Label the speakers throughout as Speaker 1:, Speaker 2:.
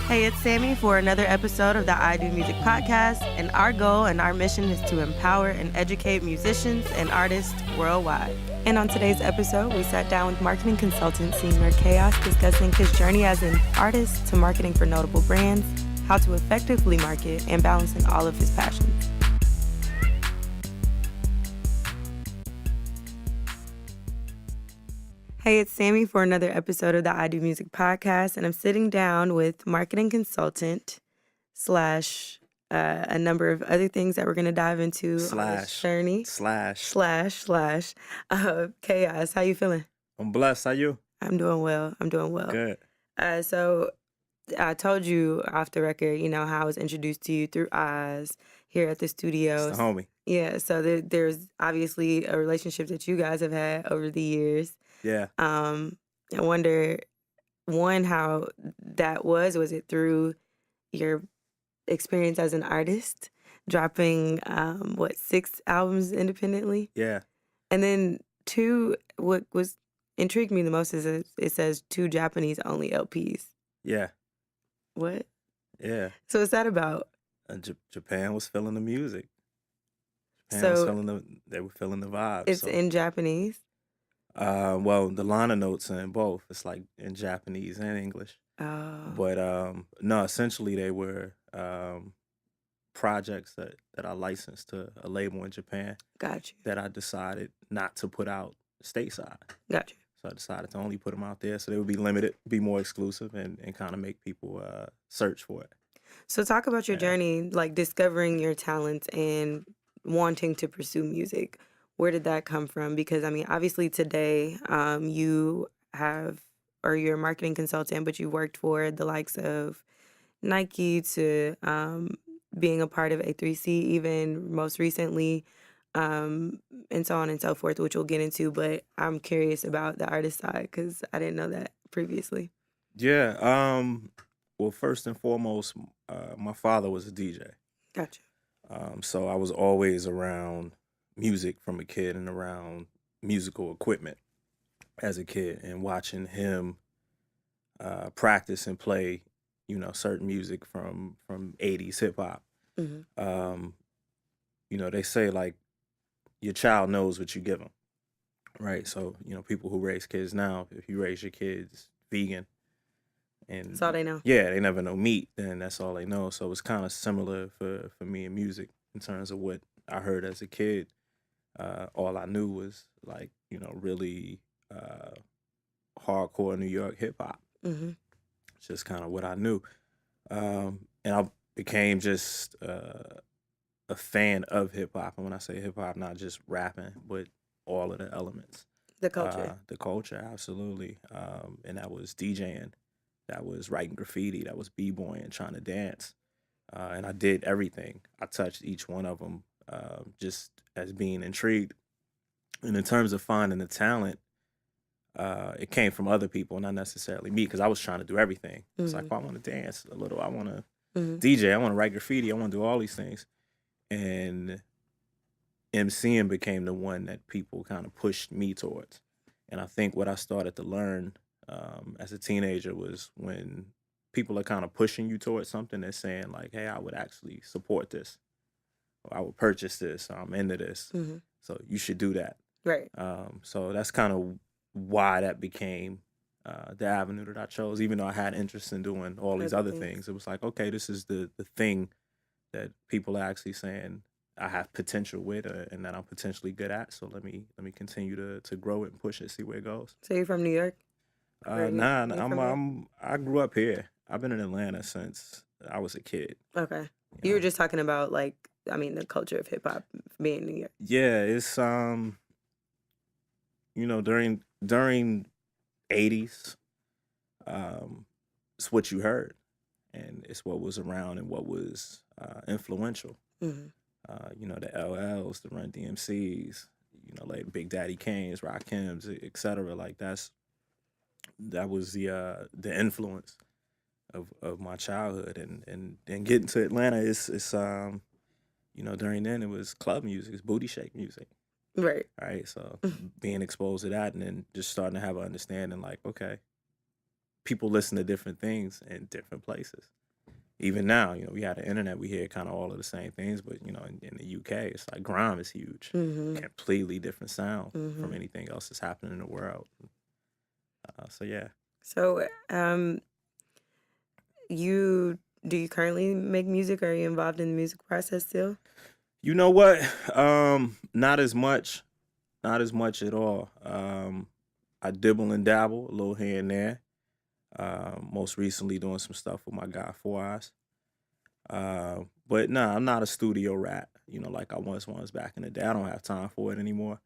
Speaker 1: Hey, it's Sammy for another episode of the IdOMUSIC podcast, and our goal and our mission is to empower and educate musicians and artists worldwide. And on today's episode, we sat down with marketing consultant Senor Kaos discussing his journey as an artist to marketing for notable brands, how to effectively market, and balancing all of his passions. Hey, it's Sammy for another episode of the IdOMUSIC podcast, and I'm sitting down with marketing consultant slash a number of other things that we're going to dive into on this journey. Chaos. How you feeling?
Speaker 2: I'm blessed. How you?
Speaker 1: I'm doing well.
Speaker 2: Good.
Speaker 1: So I told you off the record, how I was introduced to you through Oz here at the studio.
Speaker 2: It's the homie.
Speaker 1: Yeah, so there's obviously a relationship that you guys have had over the years.
Speaker 2: Yeah.
Speaker 1: I wonder, one, how that was. Was it through your experience as an artist, dropping 6 albums independently?
Speaker 2: Yeah.
Speaker 1: And then two, what was intrigued me the most is it says 2 Japanese only LPs.
Speaker 2: Yeah.
Speaker 1: What?
Speaker 2: Yeah.
Speaker 1: So what's that about?
Speaker 2: Japan was feeling the music. They were feeling the vibe.
Speaker 1: It's in Japanese?
Speaker 2: Well, the liner notes are in both. It's like in Japanese and English.
Speaker 1: Oh.
Speaker 2: But no, essentially they were projects that I licensed to a label in Japan.
Speaker 1: Got you.
Speaker 2: That I decided not to put out stateside.
Speaker 1: Got you.
Speaker 2: So I decided to only put them out there so they would be limited, be more exclusive, and kind of make people search for it.
Speaker 1: So talk about your journey, like discovering your talents and wanting to pursue music. Where did that come from? Because, obviously today you're a marketing consultant, but you worked for the likes of Nike to being a part of A3C, even most recently, and so on and so forth, which we'll get into. But I'm curious about the artist side because I didn't know that previously.
Speaker 2: Yeah. Well, first and foremost, my father was a DJ.
Speaker 1: Gotcha.
Speaker 2: So I was always around music from a kid and around musical equipment as a kid and watching him practice and play, certain music from 80s hip hop.
Speaker 1: Mm-hmm.
Speaker 2: They say like your child knows what you give them, right? So, people who raise kids now, if you raise your kids vegan and
Speaker 1: That's all they know.
Speaker 2: Yeah, they never know meat, then that's all they know. So it's kind of similar for me in music in terms of what I heard as a kid. All I knew was like, really hardcore New York hip hop.
Speaker 1: Mm-hmm.
Speaker 2: It's just kind of what I knew. And I became just a fan of hip hop. And when I say hip hop, not just rapping, but all of the elements.
Speaker 1: The culture.
Speaker 2: The culture, absolutely. And that was DJing. That was writing graffiti. That was b-boying, trying to dance. And I did everything. I touched each one of them just as being intrigued. And in terms of finding the talent, it came from other people, not necessarily me, because I was trying to do everything.
Speaker 1: Mm-hmm.
Speaker 2: It's like, I want to dance a little. I want to
Speaker 1: mm-hmm.
Speaker 2: DJ. I want to write graffiti. I want to do all these things. And emceeing became the one that people kind of pushed me towards. And I think what I started to learn as a teenager was when people are kind of pushing you towards something, they're saying like, hey, I would actually support this. Or I would purchase this. Or I'm into this.
Speaker 1: Mm-hmm.
Speaker 2: So you should do that.
Speaker 1: Right.
Speaker 2: So that's kind of why that became the avenue that I chose. Even though I had interest in doing all these other things, it was like, okay, this is the thing that people are actually saying I have potential with and that I'm potentially good at. So let me continue to grow it and push it, see where it goes.
Speaker 1: So you're from New York?
Speaker 2: I grew up here. I've been in Atlanta since I was a kid.
Speaker 1: Okay. You were just talking about the culture of hip hop being in New York.
Speaker 2: Yeah, it's during 80s, it's what you heard, and it's what was around and what was influential.
Speaker 1: Mm-hmm.
Speaker 2: The LLs, the Run DMCs, like Big Daddy Kane's, Rakim's, etc. Like that was the influence of my childhood, and getting to Atlanta is during then it was club music, it's booty shake music.
Speaker 1: Right.
Speaker 2: So being exposed to that and then just starting to have an understanding like, okay, people listen to different things in different places. Even now, we had the internet, we hear kind of all of the same things, but in the UK, it's like grime is huge,
Speaker 1: Mm-hmm.
Speaker 2: completely different sound from
Speaker 1: Mm-hmm.
Speaker 2: anything else that's happening in the world. So yeah.
Speaker 1: So, you do you currently make music? Are you involved in the music process still?
Speaker 2: You know what? Not as much, at all. I dibble and dabble a little here and there. Most recently doing some stuff with my guy Four Eyes. But nah, I'm not a studio rat, like I once was back in the day. I don't have time for it anymore.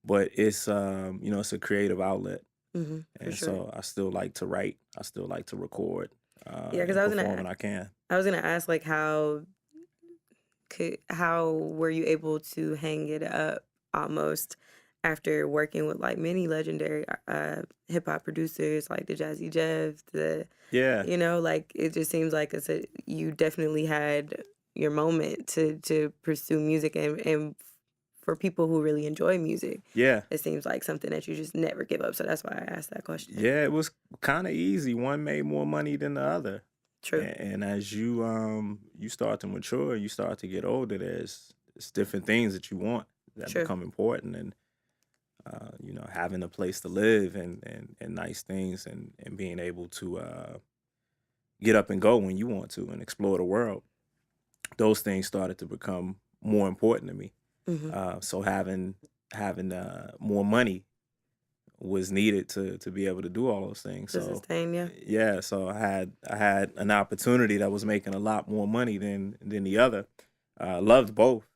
Speaker 2: But it's a creative outlet.
Speaker 1: Mm-hmm. For
Speaker 2: And
Speaker 1: sure.
Speaker 2: so I still like to write. I still like to record
Speaker 1: Yeah, because
Speaker 2: and perform when I can.
Speaker 1: I was gonna ask like how were you able to hang it up almost after working with like many legendary hip hop producers like the Jazzy Jeff,
Speaker 2: Yeah.
Speaker 1: like it just seems like you definitely had your moment to pursue music and for people who really enjoy music,
Speaker 2: Yeah.
Speaker 1: it seems like something that you just never give up. So that's why I asked that question.
Speaker 2: Yeah, it was kind of easy. One made more money than the other.
Speaker 1: True.
Speaker 2: And as you start to mature, you start to get older, there's different things that you want that
Speaker 1: True.
Speaker 2: become important, and having a place to live and nice things, and being able to get up and go when you want to and explore the world. Those things started to become more important to me.
Speaker 1: Mm-hmm.
Speaker 2: So having more money was needed to be able to do all those things.
Speaker 1: To
Speaker 2: So
Speaker 1: sustain, yeah.
Speaker 2: yeah, so I had an opportunity that was making a lot more money than the other. Loved both,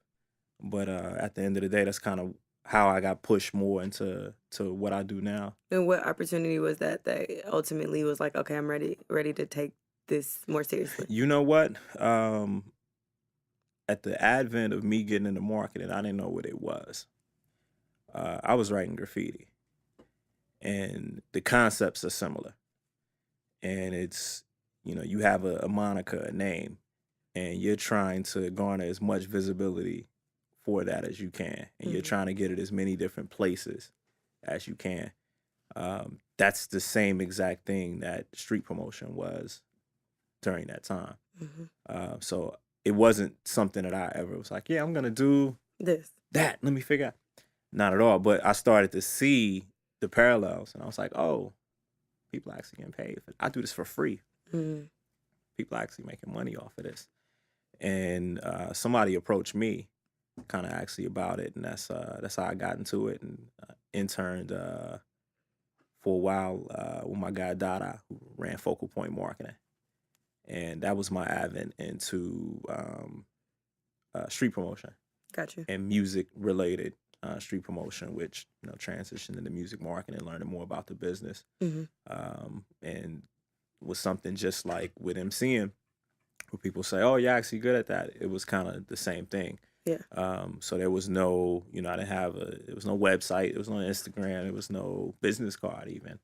Speaker 2: but at the end of the day, that's kind of how I got pushed more into what I do now.
Speaker 1: And what opportunity was that ultimately was like, okay, I'm ready to take this more seriously?
Speaker 2: You know what? At the advent of me getting into marketing, I didn't know what it was. I was writing graffiti, and the concepts are similar. And it's, you have a moniker, a name, and you're trying to garner as much visibility for that as you can, and you're
Speaker 1: Mm-hmm.
Speaker 2: trying to get it as many different places as you can. That's the same exact thing that street promotion was during that time. So it wasn't something that I ever was like, yeah, I'm gonna do
Speaker 1: This.
Speaker 2: that. Let me figure out. Not at all. But I started to see the parallels, and I was like, oh, people actually getting paid. I do this for free.
Speaker 1: Mm-hmm.
Speaker 2: People actually making money off of this. And somebody approached me, kind of actually about it, and that's how I got into it, and interned for a while with my guy Dada, who ran Focal Point Marketing, and that was my advent into street promotion
Speaker 1: Got you.
Speaker 2: and music related street promotion, which transitioned into music marketing, learning more about the business,
Speaker 1: Mm-hmm.
Speaker 2: and was something just like with MCing, where people say, "Oh, you're actually good at that." It was kind of the same thing.
Speaker 1: Yeah.
Speaker 2: So there was no, I didn't have there was no website, there was no Instagram, there was no business card even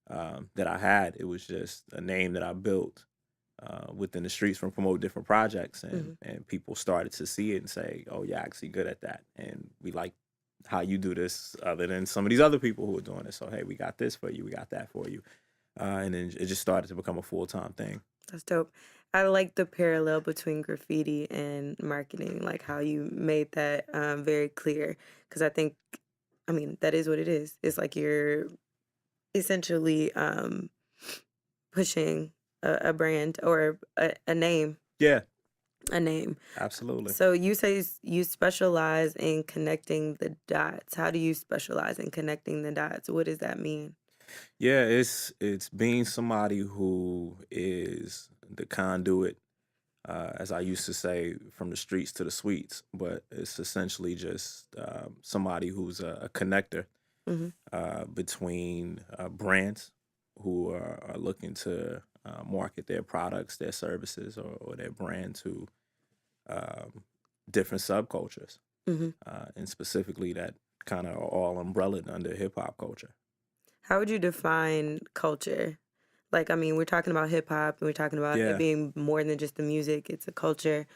Speaker 2: that I had. It was just a name that I built within the streets from promote different projects, and people started to see it and say, "Oh, you're actually good at that," and we like how you do this other than some of these other people who are doing it. So hey, we got this for you, we got that for you, and then it just started to become a full-time thing.
Speaker 1: That's dope. I like the parallel between graffiti and marketing, like how you made that very clear. Because I mean, that is what it is. It's like you're essentially pushing a brand or a name,
Speaker 2: Yeah,
Speaker 1: a name.
Speaker 2: absolutely.
Speaker 1: So you say you specialize in connecting the dots. How do you specialize in connecting the dots? What does that mean?
Speaker 2: Yeah, it's being somebody who is the conduit, as I used to say, from the streets to the suites. But it's essentially just somebody who's a connector
Speaker 1: Mm-hmm.
Speaker 2: between brands who are looking to market their products, their services, or their brand to um, different subcultures,
Speaker 1: Mm-hmm.
Speaker 2: and specifically that kind of are all umbrellaed under hip hop culture.
Speaker 1: How would you define culture? Like, I mean, we're talking about hip hop and we're talking about it
Speaker 2: Yeah,
Speaker 1: being more than just the music, it's a culture.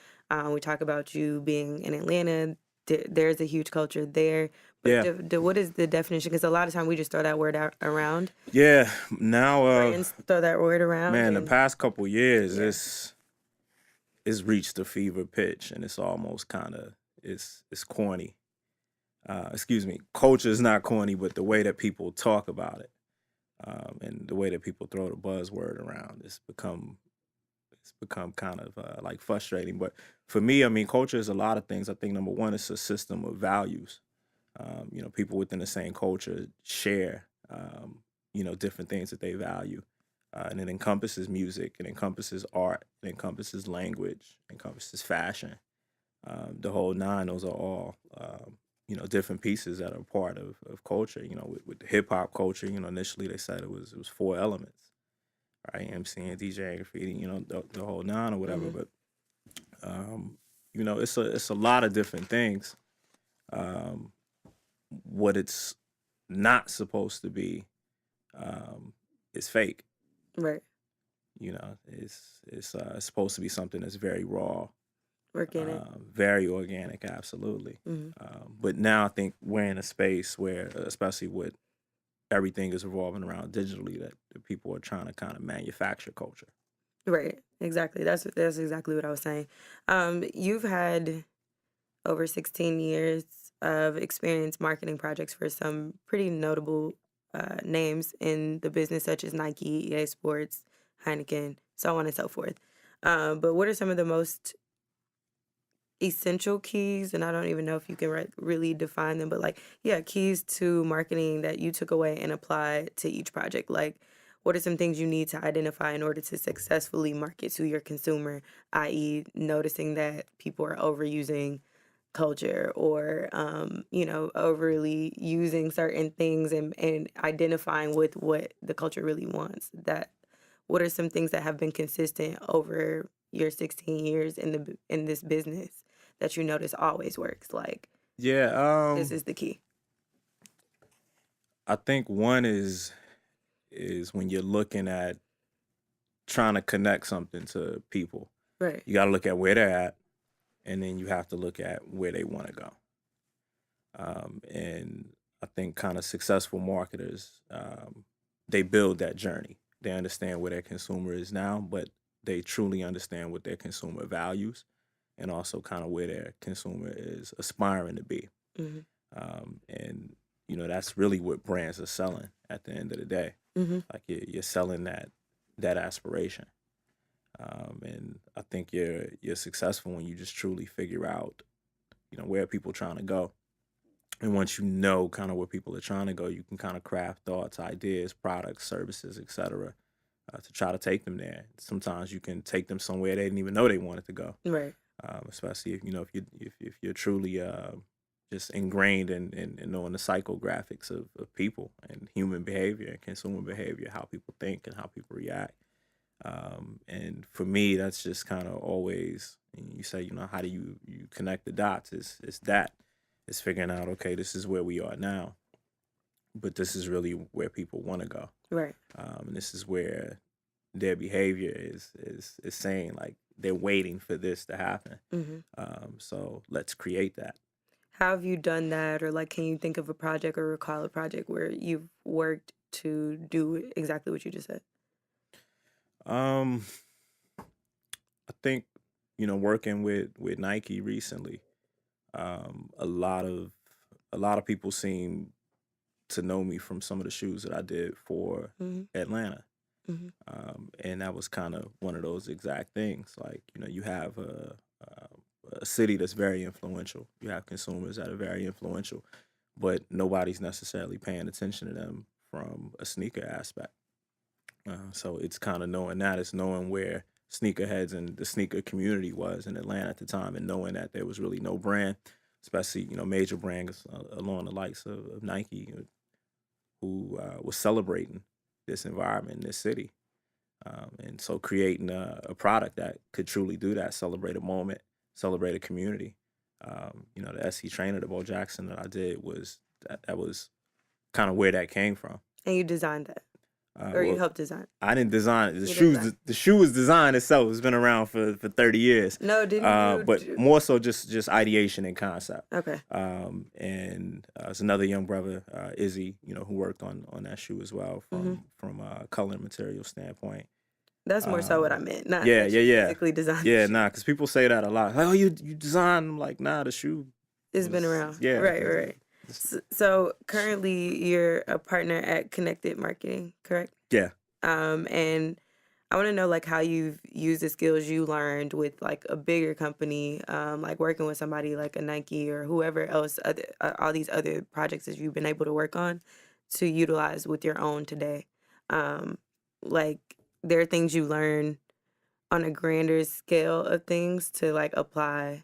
Speaker 1: We talk about you being in Atlanta. There's a huge culture there. But
Speaker 2: Yeah,
Speaker 1: what is the definition? Because a lot of time we just throw that word out around.
Speaker 2: yeah. Now,
Speaker 1: Brands throw that word around,
Speaker 2: man, the
Speaker 1: and
Speaker 2: past couple years,
Speaker 1: yeah,
Speaker 2: it's reached a fever pitch, and it's almost kind of it's corny. Excuse me, culture is not corny, but the way that people talk about it, and the way that people throw the buzzword around, it's become kind of like frustrating. But for me, I mean, culture is a lot of things. I think number one, it's a system of values. People within the same culture share, different things that they value. And it encompasses music, it encompasses art, it encompasses language, it encompasses fashion. The whole nine, those are all, different pieces that are part of culture. With the hip hop culture, initially they said it was four elements, right? MCing, DJing, graffiti, the whole nine or whatever.
Speaker 1: hmm
Speaker 2: But it's a lot of different things. Um, what it's not supposed to be is fake.
Speaker 1: right,
Speaker 2: It's supposed to be something that's very raw,
Speaker 1: organic.
Speaker 2: very organic, absolutely.
Speaker 1: hmm
Speaker 2: But now I think we're in a space where, especially with everything is revolving around digitally, that people are trying to kind of manufacture culture.
Speaker 1: Right, exactly. That's exactly what I was saying. You've had over 16 years of experience marketing projects for some pretty notable names in the business, such as Nike, EA Sports, Heineken, so on and so forth. But what are some of the most essential keys? And I don't even know if you can really define them, but like, yeah, keys to marketing that you took away and applied to each project. Like, what are some things you need to identify in order to successfully market to your consumer, i.e., noticing that people are overusing culture or overly using certain things and identifying with what the culture really wants? That what are some things that have been consistent over your 16 years in this business that you notice always works? Like,
Speaker 2: Yeah,
Speaker 1: this is the key.
Speaker 2: I think one is when you're looking at trying to connect something to people,
Speaker 1: Right.
Speaker 2: you got to look at where they're at, and then you have to look at where they want to go. And I think kind of successful marketers, they build that journey. They understand where their consumer is now, but they truly understand what their consumer values and also kind of where their consumer is aspiring to be.
Speaker 1: hmm
Speaker 2: And that's really what brands are selling at the end of the day.
Speaker 1: hmm
Speaker 2: Like you're selling that aspiration. And I think you're successful when you just truly figure out, where people are trying to go. And once you know kind of where people are trying to go, you can kind of craft thoughts, ideas, products, services, etc., to try to take them there. Sometimes you can take them somewhere they didn't even know they wanted to go.
Speaker 1: Right.
Speaker 2: Especially if you're truly just ingrained in knowing the psychographics of people and human behavior and consumer behavior, how people think and how people react. And for me, that's just kind of always, you say, how do you connect the dots? It's that. It's figuring out, okay, this is where we are now, but this is really where people want to go.
Speaker 1: Right.
Speaker 2: And this is where their behavior is saying, like, they're waiting for this to happen.
Speaker 1: hmm
Speaker 2: So let's create that.
Speaker 1: How have you done that? Or like, can you think of a project or recall a project where you've worked to do exactly what you just said?
Speaker 2: Um, I think, working with Nike recently, a lot of people seem to know me from some of the shoes that I did for
Speaker 1: hmm
Speaker 2: Atlanta.
Speaker 1: hmm
Speaker 2: And that was kind of one of those exact things. Like, you have a city that's very influential. You have consumers that are very influential, but nobody's necessarily paying attention to them from a sneaker aspect. So it's kind of knowing that. It's knowing where sneakerheads and the sneaker community was in Atlanta at the time, and knowing that there was really no brand, especially major brands along the likes of Nike, who was celebrating this environment in this city. And so creating a product that could truly do that, celebrate a moment, celebrate a community. The SC trainer, the Bo Jackson that I did, that was kind of where that came from.
Speaker 1: And you designed that. Or you
Speaker 2: Well,
Speaker 1: helped design?
Speaker 2: I didn't design it.
Speaker 1: You didn't design.
Speaker 2: The shoe was designed itself. It's been around for 30 years.
Speaker 1: No, didn't you
Speaker 2: But
Speaker 1: do?
Speaker 2: more so just ideation and concept.
Speaker 1: Okay.
Speaker 2: And it's another young brother, Izzy, who worked on that shoe as well from a color and material standpoint.
Speaker 1: That's more so what I meant, not
Speaker 2: Yeah,
Speaker 1: that
Speaker 2: yeah,
Speaker 1: you
Speaker 2: yeah.
Speaker 1: physically designed the
Speaker 2: Yeah,
Speaker 1: shoe.
Speaker 2: nah, because people say that a lot. Like, oh, you designed. I'm like, nah, the shoe
Speaker 1: It's been
Speaker 2: was,
Speaker 1: around.
Speaker 2: yeah.
Speaker 1: Right. So currently you're a partner at Connected Marketing, correct?
Speaker 2: Yeah.
Speaker 1: And I want to know like how you've used the skills you learned with like a bigger company, like working with somebody like a Nike or whoever else, all these other projects that you've been able to work on to utilize with your own today. Like there are things you learn on a grander scale of things to like apply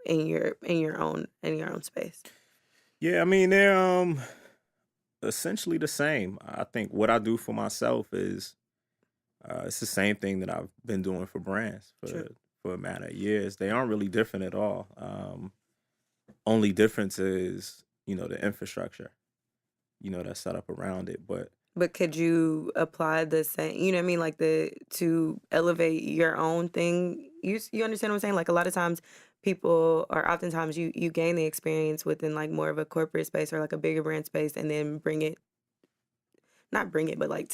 Speaker 1: in your own space.
Speaker 2: Yeah, I mean, they're essentially the same. I think what I do for myself is it's the same thing that I've been doing for brands
Speaker 1: Sure.
Speaker 2: for a matter of years. They aren't really different at all. Only difference is, the infrastructure, that's set up around it.
Speaker 1: But could you apply the same, you know what I mean, like to elevate your own thing? You understand what I'm saying? Like a lot of times people, or oftentimes you gain the experience within like more of a corporate space or like a bigger brand space and then not bring it, but like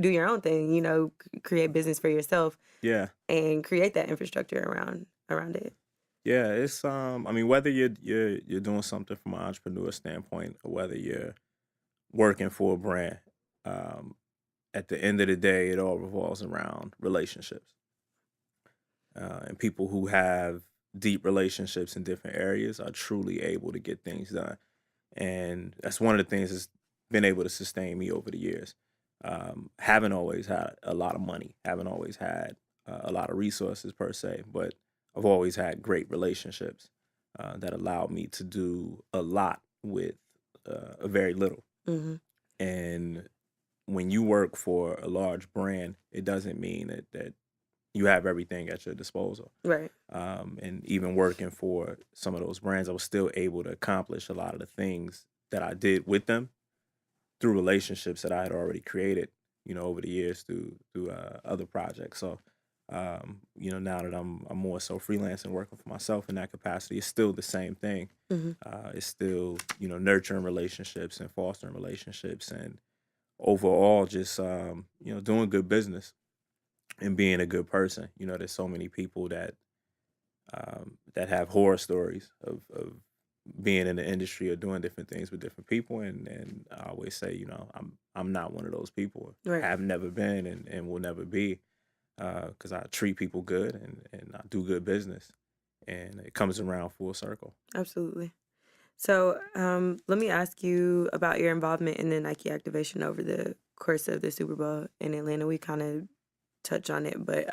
Speaker 1: do your own thing, create business for yourself
Speaker 2: Yeah.
Speaker 1: and create that infrastructure around it.
Speaker 2: Yeah, it's I mean, whether you're doing something from an entrepreneur standpoint or whether you're working for a brand, um, at the end of the day, it all revolves around relationships. And people who have deep relationships in different areas are truly able to get things done. And that's one of the things that's been able to sustain me over the years. Haven't always had a lot of money, haven't always had a lot of resources per se, but I've always had great relationships that allowed me to do a lot with a very little.
Speaker 1: Mm-hmm.
Speaker 2: And when you work for a large brand, it doesn't mean that you have everything at your disposal.
Speaker 1: Right.
Speaker 2: And even working for some of those brands, I was still able to accomplish a lot of the things that I did with them through relationships that I had already created, over the years through other projects. So, now that I'm more so freelance and working for myself in that capacity, it's still the same thing.
Speaker 1: Mm-hmm.
Speaker 2: It's still, nurturing relationships and fostering relationships and overall just, doing good business and being a good person. There's so many people that have horror stories of being in the industry or doing different things with different people, and I always say, I'm not one of those people.
Speaker 1: Right.
Speaker 2: Have never been and will never be, because I treat people good and I do good business, and it comes around full circle.
Speaker 1: Absolutely. So let me ask you about your involvement in the Nike activation over the course of the Super Bowl in Atlanta. We kind of touch on it, but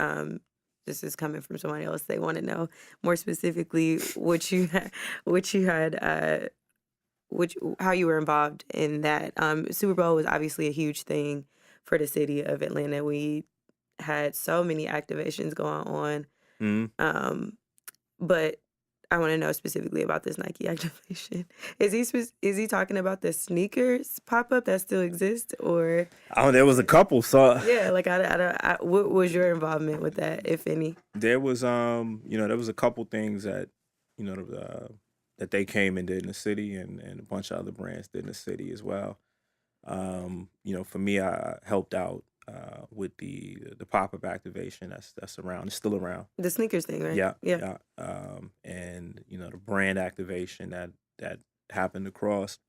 Speaker 1: this is coming from somebody else. They want to know more specifically how you were involved in that. Super Bowl was obviously a huge thing for the city of Atlanta. We had so many activations going on,
Speaker 2: Mm-hmm.
Speaker 1: but I want to know specifically about this Nike activation. Is he talking about the sneakers pop up that still exists, or?
Speaker 2: Oh, there was a couple. So
Speaker 1: Yeah, like what was your involvement with that, if any?
Speaker 2: there was there was a couple things that that they came and did in the city, and a bunch of other brands did in the city as well. For me, I helped out with the pop up activation that's around. It's still around.
Speaker 1: The sneakers thing, right?
Speaker 2: Yeah,
Speaker 1: Yeah.
Speaker 2: yeah. And the brand activation that happened across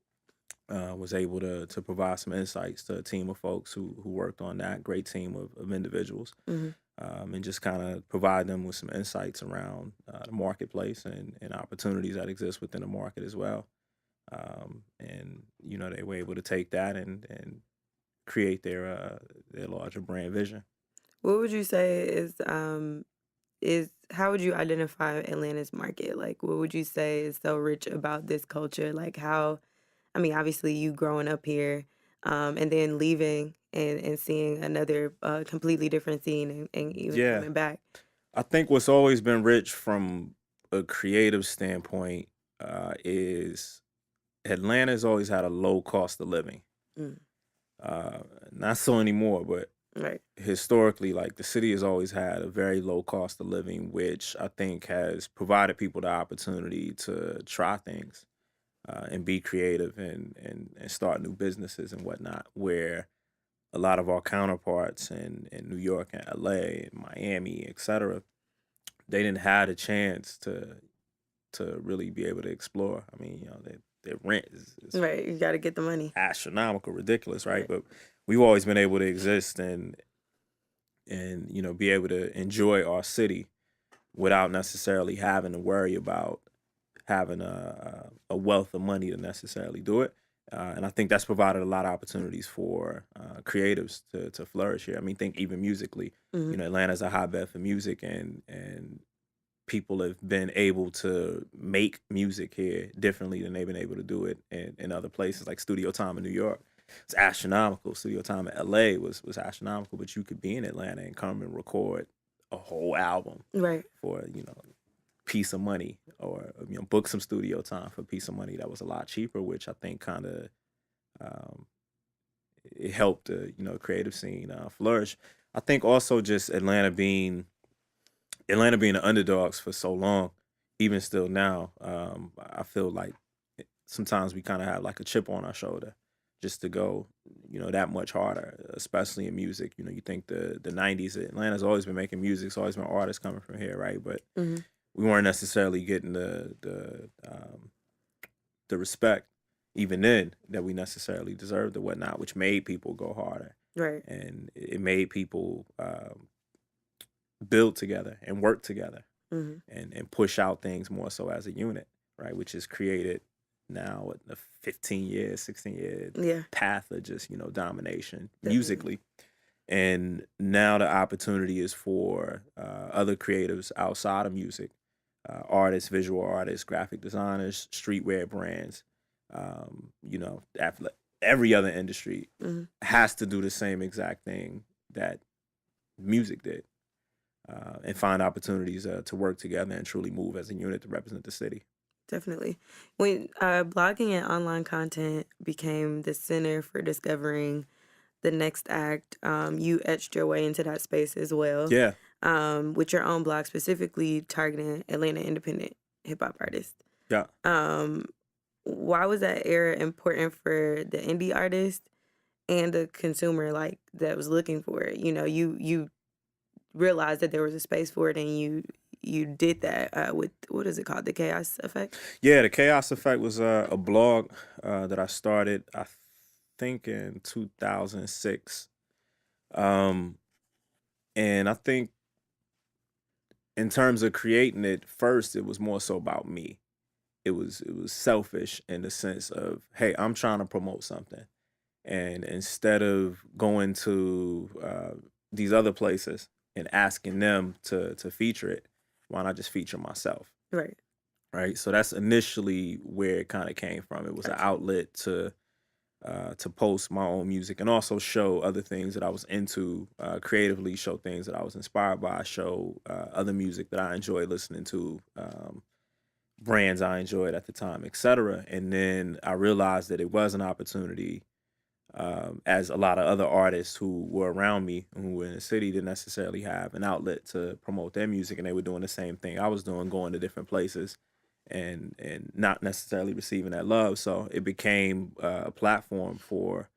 Speaker 2: was able to provide some insights to a team of folks who worked on that great team of individuals,
Speaker 1: Mm-hmm.
Speaker 2: and just kind of provide them with some insights around the marketplace and opportunities that exist within the market as well. And they were able to take that and create their larger brand vision.
Speaker 1: What would you say is how would you identify Atlanta's market? Like, what would you say is so rich about this culture? Like, I mean, obviously you growing up here, and then leaving and seeing another completely different scene and even
Speaker 2: Yeah,
Speaker 1: coming back.
Speaker 2: I think what's always been rich from a creative standpoint is Atlanta's always had a low cost of living.
Speaker 1: Mm.
Speaker 2: Uh, Not so anymore, but
Speaker 1: Right.
Speaker 2: historically, like the city has always had a very low cost of living, which I think has provided people the opportunity to try things and be creative and start new businesses and whatnot. Where a lot of our counterparts in New York and LA and Miami, etc., they didn't have a chance to really be able to explore. I mean, their rent is
Speaker 1: Right. You got to get the money.
Speaker 2: astronomical, ridiculous, right?
Speaker 1: Right.
Speaker 2: But we've always been able to exist and be able to enjoy our city without necessarily having to worry about having a wealth of money to necessarily do it. And I think that's provided a lot of opportunities for creatives to flourish here. I mean, think even musically.
Speaker 1: Hmm.
Speaker 2: Atlanta's a hotbed for music, and people have been able to make music here differently than they've been able to do it in other places, like studio time in New York. It's astronomical. Studio time in LA was astronomical, but you could be in Atlanta and come and record a whole album
Speaker 1: Right.
Speaker 2: for, piece of money, or book some studio time for a piece of money that was a lot cheaper, which I think kind of um, it helped the creative scene flourish. I think also just Atlanta being the underdogs for so long, even still now, I feel like sometimes we kind of have like a chip on our shoulder just to go, that much harder, especially in music. You think the '90s, Atlanta's always been making music, it's always been artists coming from here, right? But
Speaker 1: Hmm.
Speaker 2: we weren't necessarily getting the respect even then that we necessarily deserved or whatnot, which made people go harder,
Speaker 1: Right.
Speaker 2: and it made people build together and work together
Speaker 1: Hmm.
Speaker 2: and push out things more so as a unit, right? Which has created now what, a 15-year, 16-year
Speaker 1: Yeah.
Speaker 2: path of just domination
Speaker 1: Definitely.
Speaker 2: musically. And now the opportunity is for other creatives outside of music, artists, visual artists, graphic designers, streetwear brands, every other industry
Speaker 1: Hmm.
Speaker 2: has to do the same exact thing that music did, and find opportunities to work together and truly move as a unit to represent the city.
Speaker 1: Definitely. When blogging and online content became the center for discovering the next act, you etched your way into that space as well,
Speaker 2: Yeah,
Speaker 1: with your own blog specifically targeting Atlanta independent hip hop artists.
Speaker 2: yeah.
Speaker 1: Um, why was that era important for the indie artist and the consumer like that was looking for it? You realized that there was a space for it, and you did that with, what is it called, the Chaos Effect?
Speaker 2: Yeah, the Chaos Effect was a blog that I started, I think, in 2006. Um, and I think in terms of creating it, first it was more so about me. It was selfish in the sense of, hey, I'm trying to promote something, and instead of going to these other places and asking them to feature it, why not just feature myself?
Speaker 1: Right.
Speaker 2: Right. So that's initially where it kind of came from. It was an
Speaker 1: Gotcha.
Speaker 2: outlet to post my own music and also show other things that I was into creatively, show things that I was inspired by, show other music that I enjoy listening to, brands I enjoyed at the time, etc. And then I realized that it was an opportunity, as a lot of other artists who were around me and who were in the city didn't necessarily have an outlet to promote their music, and they were doing the same thing I was doing, going to different places and not necessarily receiving that love. So it became a platform for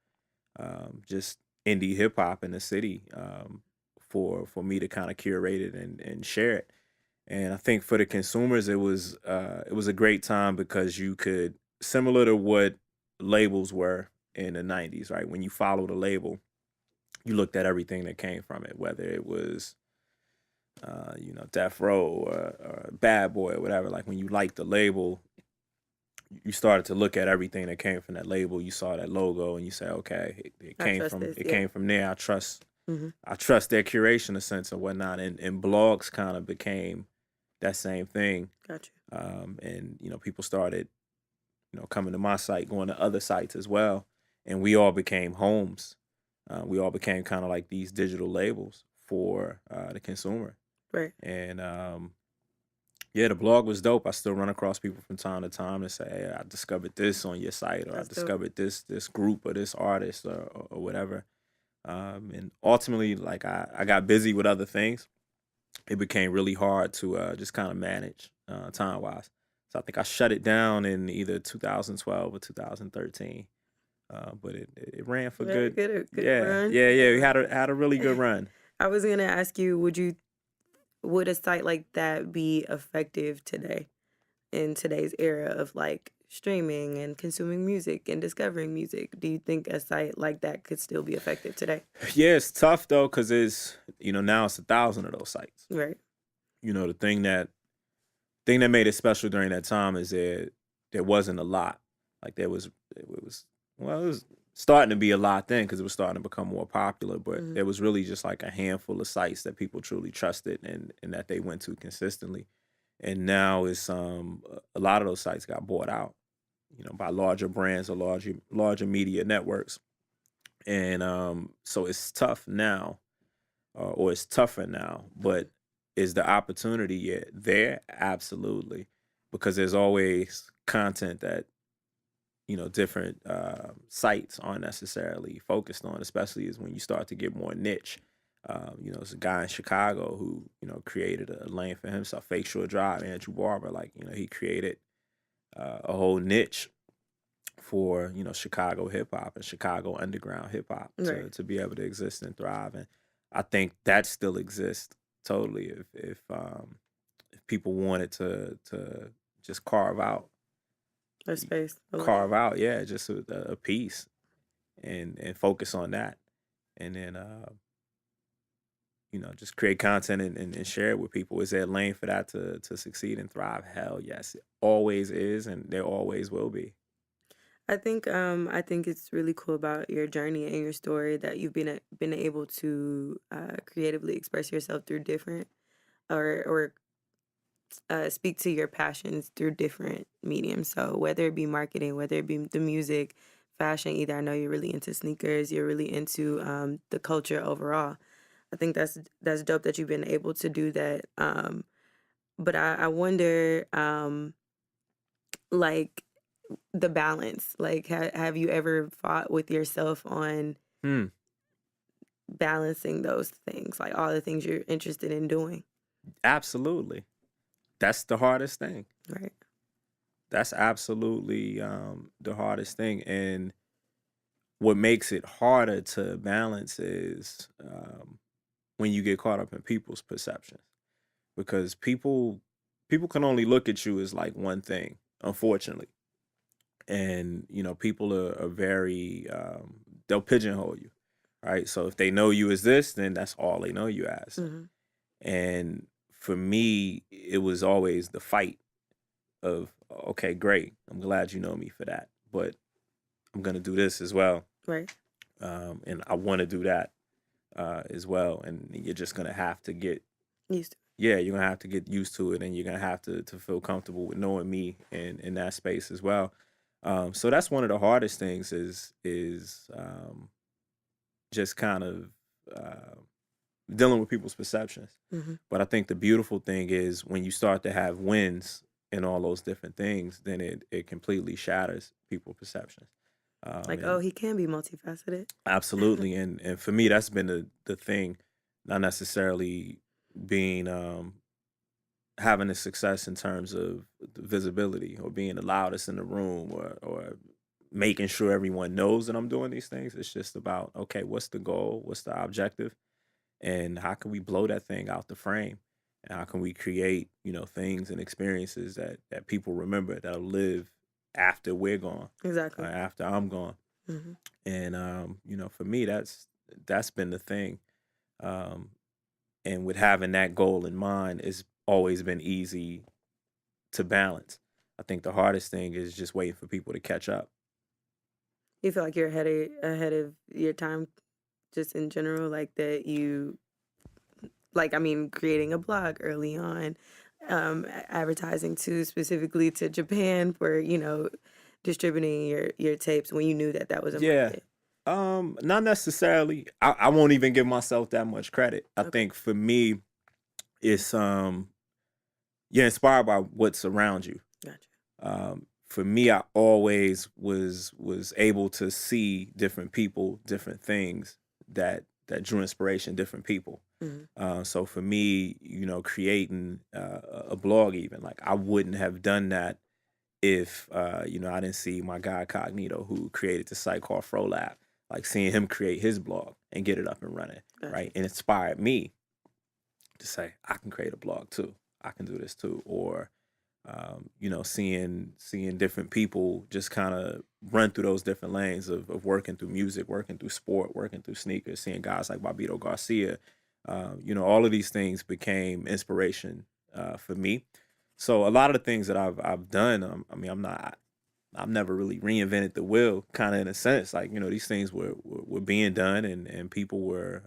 Speaker 2: just indie hip hop in the city, for me to kind of curate it and share it. And I think for the consumers, it was a great time because you could, similar to what labels were in the '90s, right? When you followed a label, you looked at everything that came from it, whether it was Death Row or Bad Boy or whatever. Like when you liked the label, you started to look at everything that came from that label. You saw that logo and you say, okay, it
Speaker 1: I
Speaker 2: came
Speaker 1: trust
Speaker 2: from
Speaker 1: this.
Speaker 2: it
Speaker 1: Yeah.
Speaker 2: came from there. I trust
Speaker 1: Hmm.
Speaker 2: I trust their curation, a sense of whatnot, and blogs kind of became that same thing.
Speaker 1: Gotcha.
Speaker 2: And people started coming to my site, going to other sites as well, and we all became homes. We all became kind of like these digital labels for the consumer,
Speaker 1: Right.
Speaker 2: and Yeah, the blog was dope. I still run across people from time to time and say, "Hey, I discovered this on your site, or I
Speaker 1: That's dope.
Speaker 2: discovered this group or this artist or whatever." And ultimately, like I got busy with other things. It became really hard to just kind of manage time wise. So I think I shut it down in either 2012 or 2013. But it ran for
Speaker 1: Very
Speaker 2: good.
Speaker 1: good, a good
Speaker 2: Yeah,
Speaker 1: run,
Speaker 2: yeah,
Speaker 1: good
Speaker 2: yeah. We
Speaker 1: run.
Speaker 2: had a really good run.
Speaker 1: I was gonna ask you, would a site like that be effective today in today's era of like streaming and consuming music and discovering music? Do you think a site like that could still be effective today?
Speaker 2: Yeah, it's tough though, cause it's now it's 1,000 of those sites.
Speaker 1: Right.
Speaker 2: The thing that made it special during that time is that there wasn't a lot. Like it was starting to be a lot then because it was starting to become more popular, but
Speaker 1: Mhm.
Speaker 2: there was really just like a handful of sites that people truly trusted and that they went to consistently. And now it's a lot of those sites got bought out, by larger brands or larger media networks. And so it's tough now, or it's tougher now, but is the opportunity yet there? Absolutely. Because there's always content that different sites aren't necessarily focused on, especially is when you start to get more niche. There's a guy in Chicago who created a lane for himself, Fake Shore Drive. Andrew Barber, like he created a whole niche for Chicago hip hop and Chicago underground hip hop
Speaker 1: Right.
Speaker 2: to be able to exist and thrive. And I think that still exists totally if people wanted to just
Speaker 1: A space. A lane.
Speaker 2: carve out, yeah, just a piece and focus on that, and then just create content and share it with people. Is there a lane for that to succeed and thrive? Hell yes, it always is, and there always will be.
Speaker 1: I think it's really cool about your journey and your story that you've been able to creatively express yourself through different or speak to your passions through different mediums. So whether it be marketing, whether it be the music, fashion, either I know you're really into sneakers, you're really into the culture overall. I think that's dope that you've been able to do that. But I wonder, like the balance. Like, have you ever fought with yourself on
Speaker 2: Hmm.
Speaker 1: balancing those things, like all the things you're interested in doing?
Speaker 2: Absolutely, that's the hardest thing.
Speaker 1: Right.
Speaker 2: That's absolutely the hardest thing, and what makes it harder to balance is when you get caught up in people's perceptions, because people can only look at you as like one thing, unfortunately. And people are very they'll pigeonhole you, right? So if they know you as this, then that's all they know you as.
Speaker 1: Hmm.
Speaker 2: And for me, it was always the fight of, okay, great, I'm glad you know me for that, but I'm gonna do this as well.
Speaker 1: Right.
Speaker 2: And I want to do that as well, and you're just gonna have to get,
Speaker 1: Used to.
Speaker 2: yeah, you're gonna have to get used to it, and you're gonna have to feel comfortable with knowing me in that space as well. So that's one of the hardest things is just kind of uh, dealing with people's perceptions.
Speaker 1: Hmm.
Speaker 2: But I think the beautiful thing is when you start to have wins in all those different things, then it completely shatters people's perceptions.
Speaker 1: Like, oh,
Speaker 2: And
Speaker 1: he can be multifaceted.
Speaker 2: absolutely, and for me, that's been the thing, not necessarily being having a success in terms of the visibility or being the loudest in the room or making sure everyone knows that I'm doing these things. It's just about, okay, what's the goal? What's the objective? And how can we blow that thing out the frame? And how can we create, things and experiences that people remember that'll live after we're gone,
Speaker 1: Exactly.
Speaker 2: after I'm gone.
Speaker 1: Hmm.
Speaker 2: And for me, that's been the thing. Um, and with having that goal in mind, it's always been easy to balance. I think the hardest thing is just waiting for people to catch up.
Speaker 1: You feel like you're ahead of your time, just in general, like that you like. I mean, creating a blog early on, advertising to specifically to Japan for distributing your tapes when you knew that that was a
Speaker 2: Yeah.
Speaker 1: market.
Speaker 2: Not necessarily. I won't even give myself that much credit. I
Speaker 1: Okay.
Speaker 2: think for me, it's you're inspired by what's around you.
Speaker 1: Gotcha.
Speaker 2: For me, I always was able to see different people, different things that drew inspiration, different people.
Speaker 1: Mhm.
Speaker 2: So for me, creating a blog, even like I wouldn't have done that if I didn't see my guy Cognito, who created the site called FroLab, like seeing him create his blog and get it up and running,
Speaker 1: Gotcha.
Speaker 2: right? And inspired me to say, I can create a blog too. I can do this too. Or seeing different people just kind of run through those different lanes of working through music, working through sport, working through sneakers, seeing guys like Bobito Garcia, all of these things became inspiration for me. So a lot of the things that I've done, I've never really reinvented the wheel, kind of in a sense. Like these things were being done, and people were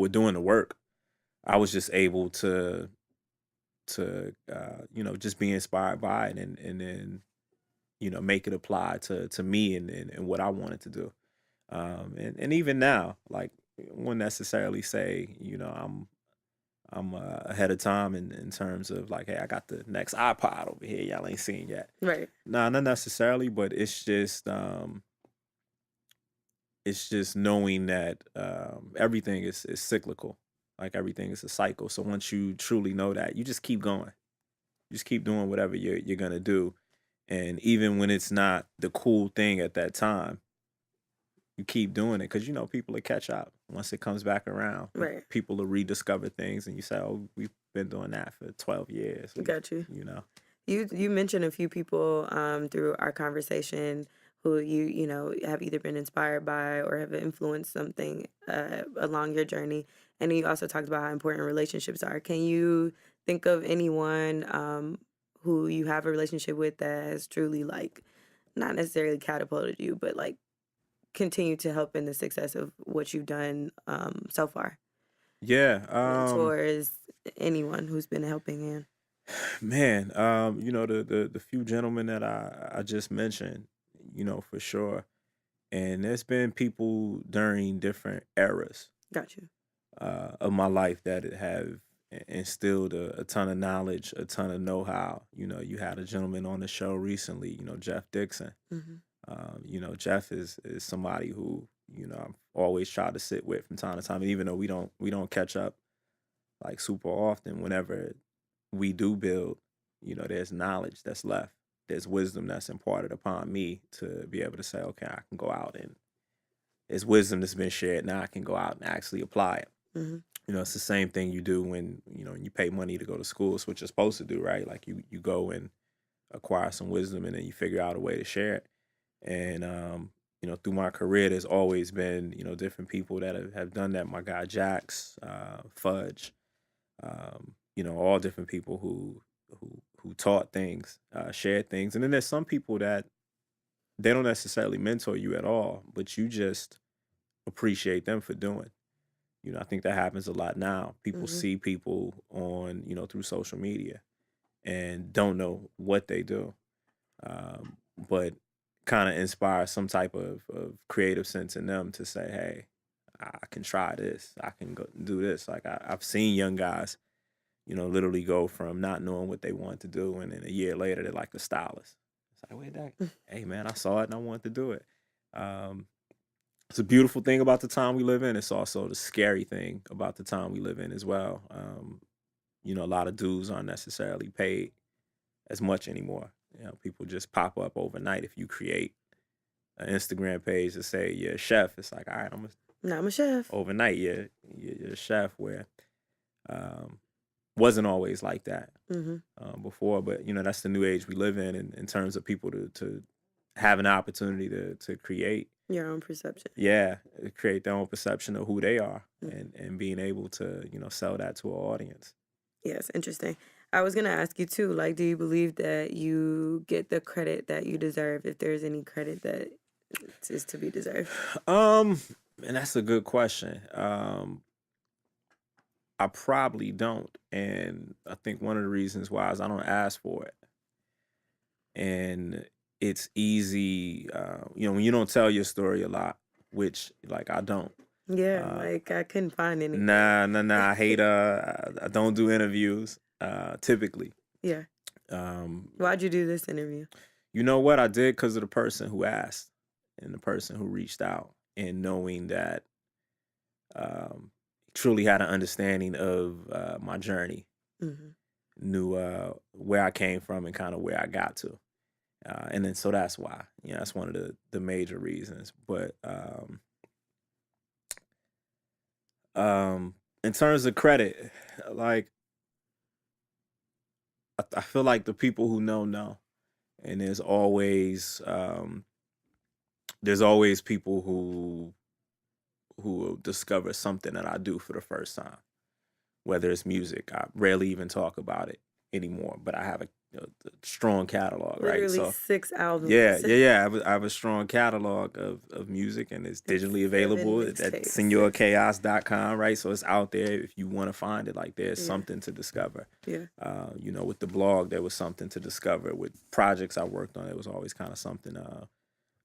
Speaker 2: doing the work. I was just able to just be inspired by it, and then make it apply to me and what I wanted to do. And even now, like, I wouldn't necessarily say I'm ahead of time in terms of like, hey, I got the next iPod over here y'all ain't seen yet.
Speaker 1: Right.
Speaker 2: Nah, not necessarily, but it's just knowing that everything is cyclical. Like everything is a cycle. So once you truly know that, you just keep going. You just keep doing whatever you're gonna do. And even when it's not the cool thing at that time, you keep doing it because people will catch up once it comes back around.
Speaker 1: Right.
Speaker 2: People will rediscover things, and you say, "Oh, we've been doing that for 12 years."
Speaker 1: Got you.
Speaker 2: You know.
Speaker 1: You mentioned a few people through our conversation who have either been inspired by or have influenced something along your journey, and you also talked about how important relationships are. Can you think of anyone who you have a relationship with that has truly, like, not necessarily catapulted you, but like continue to help in the success of what you've done so far?
Speaker 2: Yeah.
Speaker 1: Mentors, anyone who's been a helping hand.
Speaker 2: Man. The few gentlemen that I just mentioned, for sure. And there's been people during different eras
Speaker 1: Got you.
Speaker 2: of my life that have instilled a ton of knowledge, a ton of know-how. You had a gentleman on the show recently, Jeff Dixon.
Speaker 1: Hmm.
Speaker 2: Jeff is somebody who I've always tried to sit with from time to time, and even though we don't catch up like super often, whenever we do build, there's knowledge that's left, there's wisdom that's imparted upon me to be able to say, okay, I can go out and there's wisdom that's been shared. Now I can go out and actually apply it.
Speaker 1: Hmm.
Speaker 2: It's the same thing you do when you pay money to go to school. It's what you're supposed to do, right? Like you go and acquire some wisdom, and then you figure out a way to share it. And through my career, there's always been different people that have done that. My guy Jax, Fudge, all different people who taught things, shared things. And then there's some people that they don't necessarily mentor you at all, but you just appreciate them for doing. I think that happens a lot now. People
Speaker 1: Hmm.
Speaker 2: see people on, through social media and don't know what they do, but kind of inspire some type of creative sense in them to say, hey, I can try this. I can go do this. Like I've seen young guys, literally go from not knowing what they want to do, and then a year later they're like the stylist. It's like, wait, that, hey man, I saw it and I wanted to do it. Um, it's a beautiful thing about the time we live in. It's also the scary thing about the time we live in as well. A lot of dudes aren't necessarily paid as much anymore. People just pop up overnight. If you create an Instagram page to say you're a chef, it's like, all right,
Speaker 1: Now I'm a chef.
Speaker 2: overnight you're a chef. Where wasn't always like that
Speaker 1: Hmm.
Speaker 2: before, but that's the new age we live in terms of people to have an opportunity to create.
Speaker 1: Your own perception.
Speaker 2: Yeah, create their own perception of who they are,
Speaker 1: Mhm.
Speaker 2: and being able to sell that to an audience.
Speaker 1: Yes, interesting. I was gonna ask you too, like, do you believe that you get the credit that you deserve, if there's any credit that is to be deserved?
Speaker 2: Um, and that's a good question. I probably don't, and I think one of the reasons why is I don't ask for it, and it's easy. When you don't tell your story a lot, which like I don't.
Speaker 1: Yeah, like I couldn't find anything.
Speaker 2: Nah. I hate I don't do interviews typically.
Speaker 1: Yeah.
Speaker 2: Um,
Speaker 1: Why'd you do this interview?
Speaker 2: you know what I did because of the person who asked and the person who reached out, and knowing that truly had an understanding of my journey,
Speaker 1: Hmm.
Speaker 2: knew where I came from and kind of where I got to. And then so that's why, that's one of the major reasons. But in terms of credit, like I feel like the people who know, and there's always people who will discover something that I do for the first time. Whether it's music, I rarely even talk about it anymore, but I have a strong catalog, right?
Speaker 1: Literally
Speaker 2: So
Speaker 1: 6 albums
Speaker 2: I have a strong catalog of music, and it's
Speaker 1: and
Speaker 2: digitally
Speaker 1: 7
Speaker 2: available at
Speaker 1: mixtapes.
Speaker 2: SenorKaos.com, right? So it's out there if you want to find it. Like, there's
Speaker 1: Yeah.
Speaker 2: something to discover.
Speaker 1: Yeah.
Speaker 2: With the blog, there was something to discover. With projects I worked on, it was always kind of something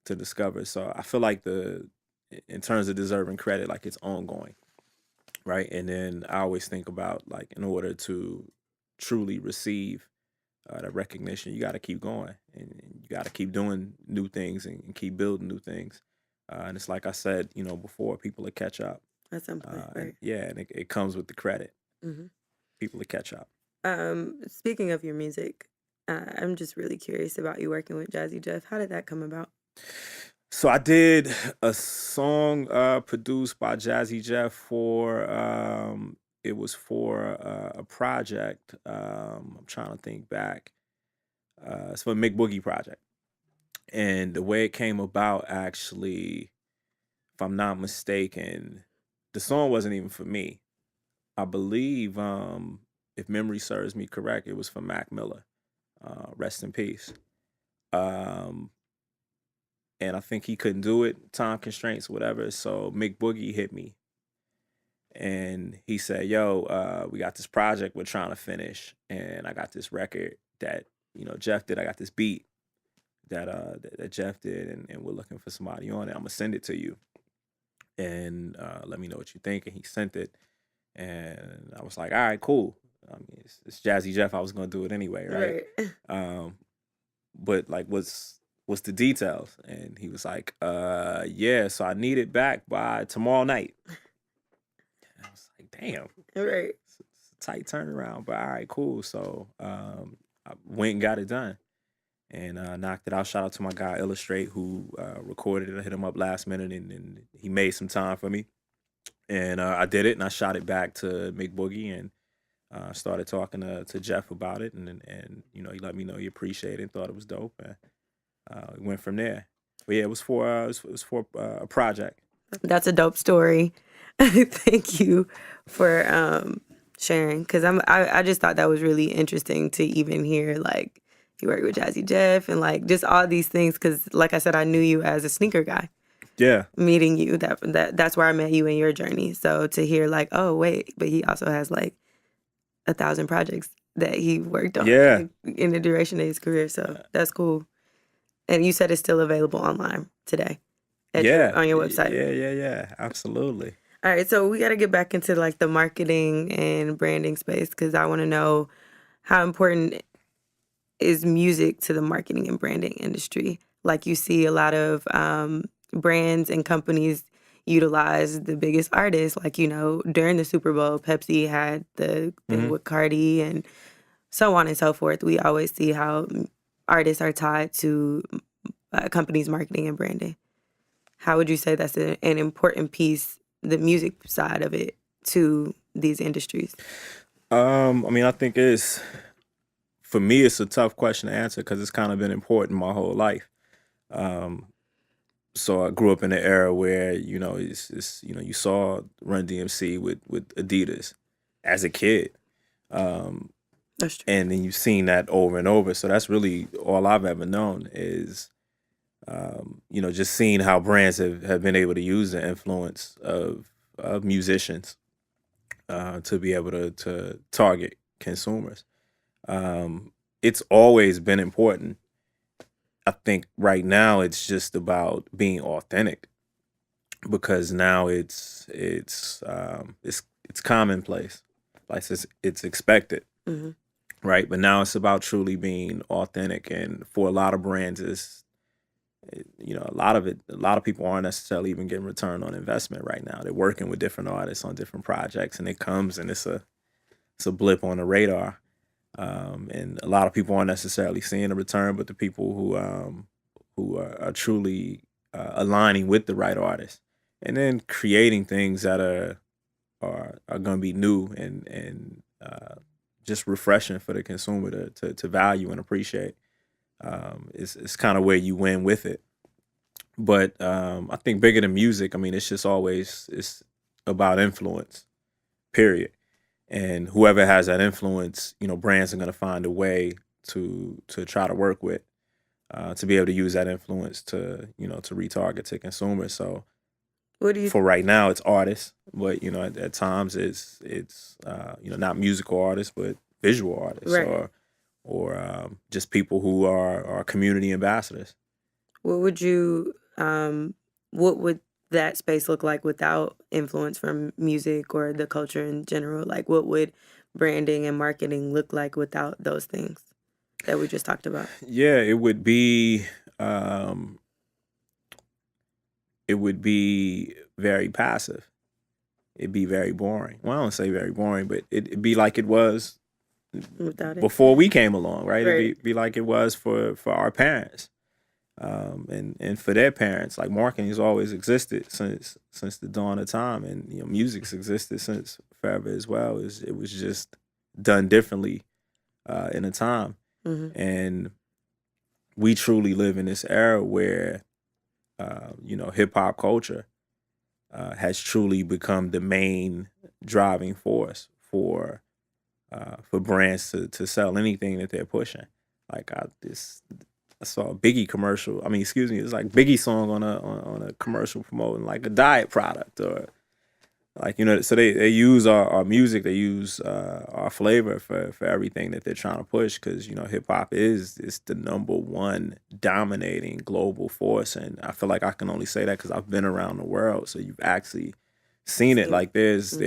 Speaker 2: to discover. So I feel like in terms of deserving credit, like, it's ongoing, right? And then I always think about, like, in order to truly receive that recognition, you got to keep going, and you got to keep doing new things, and keep building new things. And it's like I said, before, people will catch up.
Speaker 1: At some point,
Speaker 2: And
Speaker 1: right?
Speaker 2: yeah, and it comes with the credit.
Speaker 1: Hmm.
Speaker 2: People will catch up.
Speaker 1: Speaking of your music, I'm just really curious about you working with Jazzy Jeff. How did that come about?
Speaker 2: So I did a song produced by Jazzy Jeff for it was for a project. I'm trying to think back. It's for a Mick Boogie project. And the way it came about, actually, if I'm not mistaken, the song wasn't even for me. I believe, if memory serves me correct, it was for Mac Miller. Rest in peace. Um, and I think he couldn't do it, time constraints, whatever. So Mick Boogie hit me, and he said, "Yo, we got this project we're trying to finish, and I got this record that Jeff did. I got this beat that Jeff did, and we're looking for somebody on it. I'm gonna send it to you, and let me know what you think." And he sent it, and I was like, "All right, cool." I mean, it's Jazzy Jeff. I was gonna do it anyway, right?
Speaker 1: Right.
Speaker 2: Um, but, like, what's the details? And he was like, yeah, so I need it back by tomorrow night. And I was like, damn,
Speaker 1: Right.
Speaker 2: it's a tight turnaround, but all right, cool. So I went and got it done, and knocked it out. Shout out to my guy Illustrate, who recorded it. I hit him up last minute, and he made some time for me, and I did it, and I shot it back to Mick Boogie, and started talking to Jeff about it, and he let me know he appreciated it and thought it was dope, and we went from there. But yeah, it was for a project.
Speaker 1: That's a dope story. Thank you for sharing, because I just thought that was really interesting to even hear, like, you work with Jazzy Jeff and like just all these things, because like I said, I knew you as a sneaker guy.
Speaker 2: Yeah,
Speaker 1: Meeting you, that's where I met you in your journey. So to hear, like, oh wait, but he also has like 1,000 projects that he worked on,
Speaker 2: yeah,
Speaker 1: like, in the duration of his career. So that's cool. And you said it's still available online today
Speaker 2: yeah,
Speaker 1: on your website.
Speaker 2: yeah. Absolutely.
Speaker 1: All right, so we got to get back into like the marketing and branding space, because I want to know how important is music to the marketing and branding industry. Like, you see a lot of brands and companies utilize the biggest artists. Like, during the Super Bowl, Pepsi had the thing
Speaker 2: Hmm.
Speaker 1: with Cardi and so on and so forth. We always see how artists are tied to companies' marketing and branding. How would you say that's an important piece, the music side of it, to these industries?
Speaker 2: I mean, I think for me, it's a tough question to answer because it's kind of been important my whole life. Um, so I grew up in an era where you saw Run DMC with Adidas as a kid. Um,
Speaker 1: That's true.
Speaker 2: and then you've seen that over and over. So that's really all I've ever known is, just seeing how brands have been able to use the influence of musicians to be able to target consumers. It's always been important. I think right now it's just about being authentic, because now it's commonplace, like it's expected,
Speaker 1: Hmm.
Speaker 2: right? But now it's about truly being authentic, and for a lot of brands, a lot of people aren't necessarily even getting return on investment right now. They're working with different artists on different projects, and it comes and it's a blip on the radar. And a lot of people aren't necessarily seeing a return, but the people who are truly aligning with the right artist, and then creating things that are going to be new and just refreshing for the consumer to value and appreciate. It's kind of where you win with it. But I think bigger than music, I mean, it's about influence, period. And whoever has that influence, brands are going to find a way to try to work with, to be able to use that influence to retarget to consumers. So
Speaker 1: What do you?
Speaker 2: for right now, it's artists, but at times it's not musical artists, but visual artists,
Speaker 1: Right.
Speaker 2: or just people who are community ambassadors.
Speaker 1: What would you? What would that space look like without influence from music or the culture in general? Like, what would branding and marketing look like without those things that we just talked about?
Speaker 2: Yeah, um, it would be very passive. It'd be very boring. Well, I don't say very boring, but it'd be like it was
Speaker 1: Without it,
Speaker 2: before we came along, right? It'd
Speaker 1: right?
Speaker 2: be like it was for our parents, and for their parents. Like marketing has always existed since the dawn of time, and music's existed since forever as well. It was just done differently in a time,
Speaker 1: Hmm.
Speaker 2: and we truly live in this era where hip hop culture has truly become the main driving force for brands to sell anything that they're pushing. Like I saw a Biggie commercial. I mean, excuse me, it's like Biggie song on a commercial promoting like a diet product, or like so they use our music, they use our flavor for everything that they're trying to push, because hip hop is the number one dominating global force, and I feel like I can only say that because I've been around the world, so you've actually seen it.
Speaker 1: Seen it.
Speaker 2: Like there's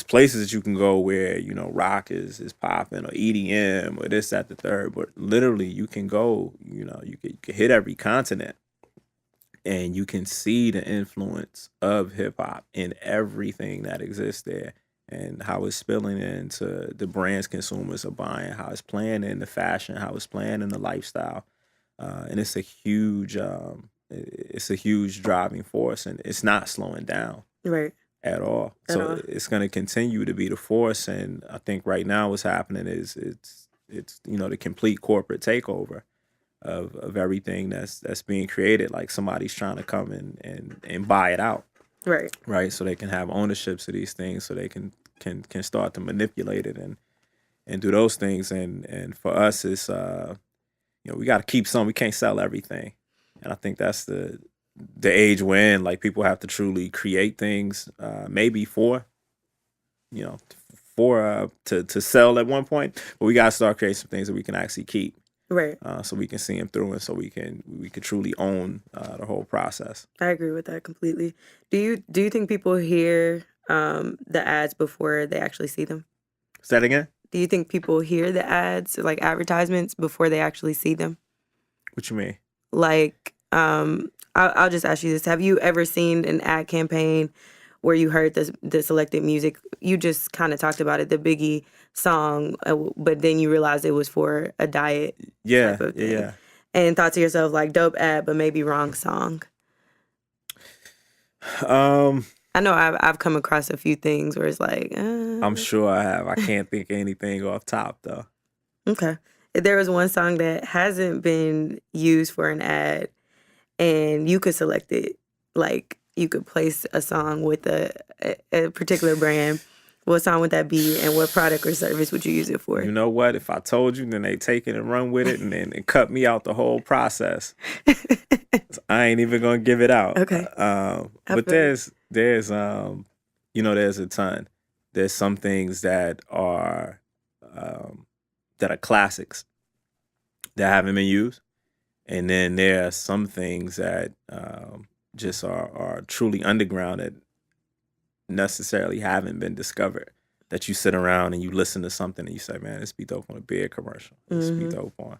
Speaker 2: places that you can go where rock is popping, or EDM, or this, that, the third, but literally you can go, you can hit every continent, and you can see the influence of hip hop in everything that exists there, and how it's spilling into the brands consumers are buying, how it's playing in the fashion, how it's playing in the lifestyle, and it's a huge driving force, and it's not slowing down
Speaker 1: Right.
Speaker 2: at all.
Speaker 1: At
Speaker 2: So
Speaker 1: all.
Speaker 2: it's going to continue to be the force, and I think right now what's happening is it's the complete corporate takeover of everything that's being created. Like somebody's trying to come and buy it out,
Speaker 1: Right.
Speaker 2: right? So they can have ownerships of these things, so they can start to manipulate it and do those things. And for us, it's we got to keep some. We can't sell everything, and I think that's the age we're in. Like people have to truly create things, maybe you know to sell at one point, but we got to start creating some things that we can actually keep,
Speaker 1: Right.
Speaker 2: so we can see them through, and so we can truly own the whole process.
Speaker 1: I agree with that completely. Do you think people hear the ads before they actually see them?
Speaker 2: Say that again.
Speaker 1: Do you think people hear the ads, like advertisements, before they actually see them?
Speaker 2: What you mean?
Speaker 1: Like, I'll just ask you this: have you ever seen an ad campaign where you heard the selected music? You just kind of talked about it, the Biggie song, but then you realized it was for a diet type
Speaker 2: Yeah,
Speaker 1: of thing,
Speaker 2: yeah,
Speaker 1: and thought to yourself like, dope ad, but maybe wrong song.
Speaker 2: yeah.
Speaker 1: I know I've come across a few things where it's like,
Speaker 2: I'm sure I have. I can't think of anything off top though.
Speaker 1: okay. There was one song that hasn't been used for an ad, and you could select it. Like you could place a song with a particular brand. What song would that be, and what product or service would you use it for?
Speaker 2: You know what? If I told you, then they take it and run with it, and then and cut me out the whole process. So I ain't even gonna give it out.
Speaker 1: Okay. I
Speaker 2: But
Speaker 1: feel you.
Speaker 2: there's a ton. There's some things that are classics that haven't been used, and then there are some things that just are truly underground that necessarily haven't been discovered. That you sit around and you listen to something and you say, "Man, this be dope on a beer commercial. This be dope on."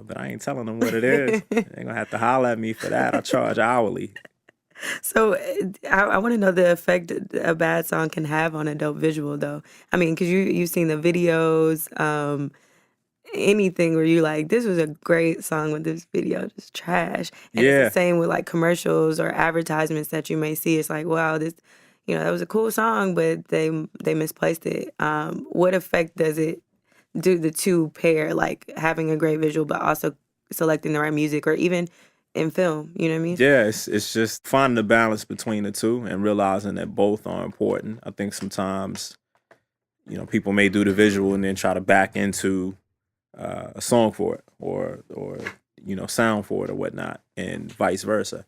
Speaker 2: But I ain't telling them what it is. They're gonna have to holler at me for that. I charge hourly.
Speaker 1: So I want to know the effect a bad song can have on a dope visual, though. I mean, because you've seen the videos, anything where you like, this was a great song, with this video just trash. And it's the
Speaker 2: Yeah,
Speaker 1: same with like commercials or advertisements that you may see. It's like, wow, this, that was a cool song, but they misplaced it. What effect does it do the two pair, like having a great visual, but also selecting the right music, or even in film? You know what I mean?
Speaker 2: yeah. It's just finding the balance between the two and realizing that both are important. I think sometimes people may do the visual and then try to back into a song for it or sound for it or whatnot, and vice versa.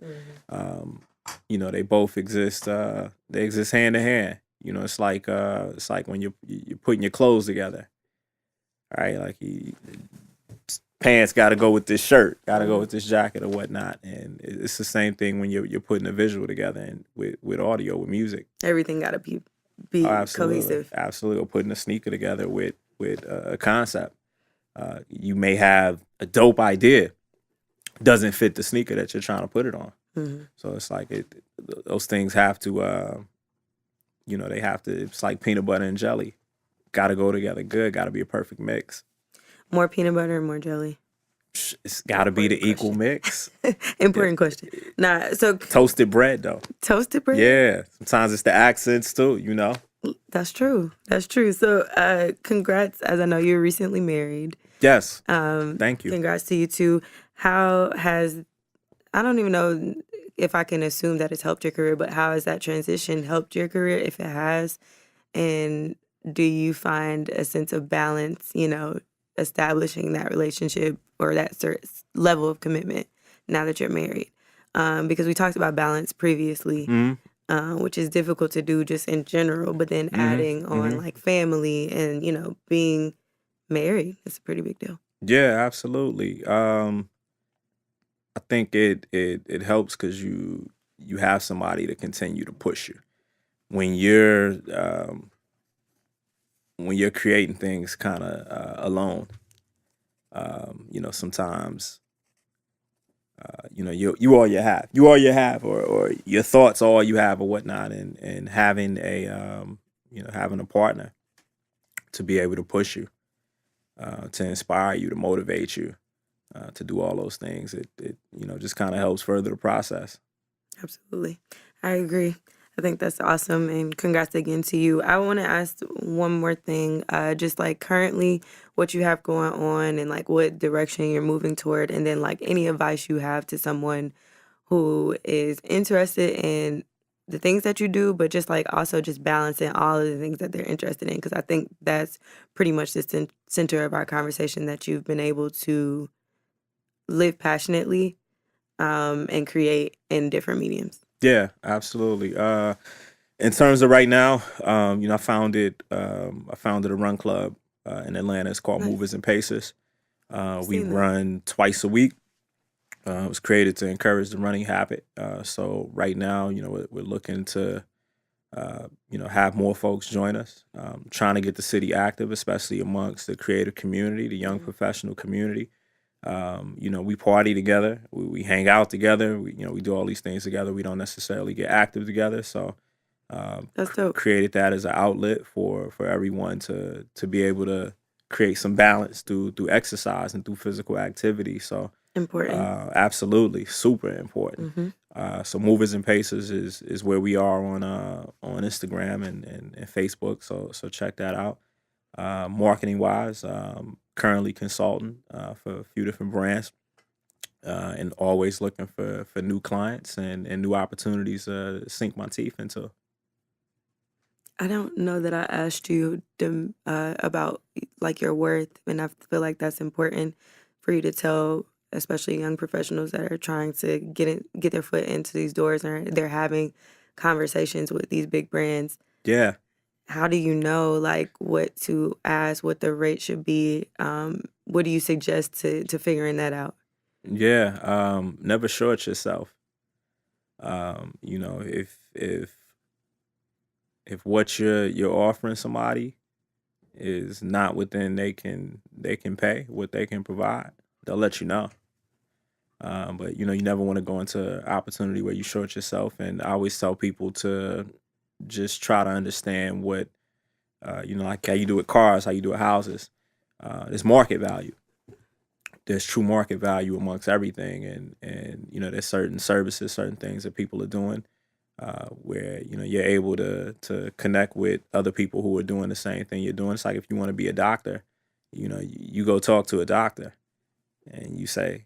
Speaker 2: Um, they both exist. They exist hand in hand. It's like when you're putting your clothes together, right? Like pants got to go with this shirt, got to go with this jacket or whatnot, and it's the same thing when you're putting a visual together and with audio, with music.
Speaker 1: Everything got to be
Speaker 2: Oh, absolutely,
Speaker 1: cohesive.
Speaker 2: absolutely. Or putting a sneaker together with a concept. You may have a dope idea, doesn't fit the sneaker that you're trying to put it on. So it's like those things have to, they have to. It's like peanut butter and jelly, got to go together good. Got to be a perfect mix.
Speaker 1: More peanut butter or more jelly?
Speaker 2: It's got to be the equal mix.
Speaker 1: Important question. Nah, so
Speaker 2: Toasted bread though.
Speaker 1: Toasted bread?
Speaker 2: Yeah, sometimes it's the accents too.
Speaker 1: That's true. That's true. So, congrats, as I know you're recently married.
Speaker 2: Yes. Thank you.
Speaker 1: Congrats to you too. How has, I don't even know if I can assume that it's helped your career, but how has that transition helped your career, if it has? And do you find a sense of balance, establishing that relationship or that certain level of commitment now that you're married? Because we talked about balance previously. Which is difficult to do just in general, but then adding on like family and, being married, it's a pretty big deal.
Speaker 2: Yeah, absolutely. I think it helps because you have somebody to continue to push you when you're creating things kind of alone. Sometimes you all you have, or your thoughts all you have or whatnot, and having having a partner to be able to push you, to inspire you, to motivate you, to do all those things. It just kind of helps further the process.
Speaker 1: Absolutely. I agree. I think that's awesome, and congrats again to you. I want to ask one more thing, just like currently what you have going on and like what direction you're moving toward, and then like any advice you have to someone who is interested in the things that you do, but just like also just balancing all of the things that they're interested in. Because I think that's pretty much the center of our conversation, that you've been able to live passionately and create in different mediums.
Speaker 2: Yeah, absolutely. In terms of right now, I founded a run club in Atlanta. It's called
Speaker 1: Nice.
Speaker 2: Movers and Pacers. We
Speaker 1: Seen that.
Speaker 2: run twice a week. It was created to encourage the running habit. So right now, we're looking to, have more folks join us. Trying to get the city active, especially amongst the creative community, the young professional community. We party together, we hang out together, we do all these things together. We don't necessarily get active together. So
Speaker 1: That's dope.
Speaker 2: created that as an outlet for everyone to be able to create some balance through exercise and through physical activity. So
Speaker 1: Important.
Speaker 2: absolutely, super important. So Movers and Pacers is where we are on Instagram and Facebook. So check that out. Marketing wise, currently consulting for a few different brands, and always looking for new clients and new opportunities to sink my teeth into.
Speaker 1: I don't know that I asked you about like your worth, and I feel like that's important for you to tell, especially young professionals that are trying to get their foot into these doors, and they're having conversations with these big brands.
Speaker 2: Yeah.
Speaker 1: How do you know like what to ask, what the rate should be? What do you suggest to figuring that out?
Speaker 2: Yeah. Never short yourself. You know, if what you're offering somebody is not within they can pay, what they can provide, they'll let you know. But you know, you never want to go into an opportunity where you short yourself. And I always tell people to just try to understand what you know, like how you do with cars, how you do with houses. There's market value. There's true market value amongst everything, and you know, there's certain services, certain things that people are doing where you know you're able to connect with other people who are doing the same thing you're doing. It's like if you want to be a doctor, you know, you go talk to a doctor and you say,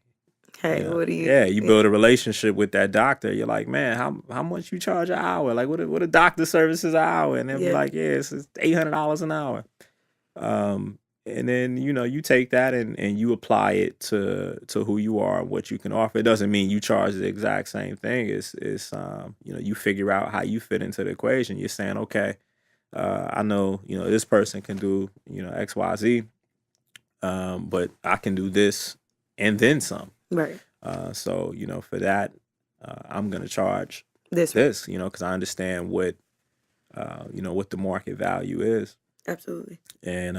Speaker 2: you
Speaker 1: Hey,
Speaker 2: know,
Speaker 1: what do you?
Speaker 2: yeah, you build a relationship with that doctor. You're like, man, how much you charge an hour? Like, what a doctor services an hour? And they'll be
Speaker 1: Yeah,
Speaker 2: like, yeah, it's $800 an hour. Um, and then you know you take that and you apply it to who you are and what you can offer. It doesn't mean you charge the exact same thing. It's you know, you figure out how you fit into the equation. You're saying, okay, I know, you know, this person can do, you know, XYZ, but I can do this and then some.
Speaker 1: right.
Speaker 2: So you know, for that, I'm gonna charge
Speaker 1: This right.
Speaker 2: this, you know, because I understand what you know, what the market value is.
Speaker 1: Absolutely.
Speaker 2: And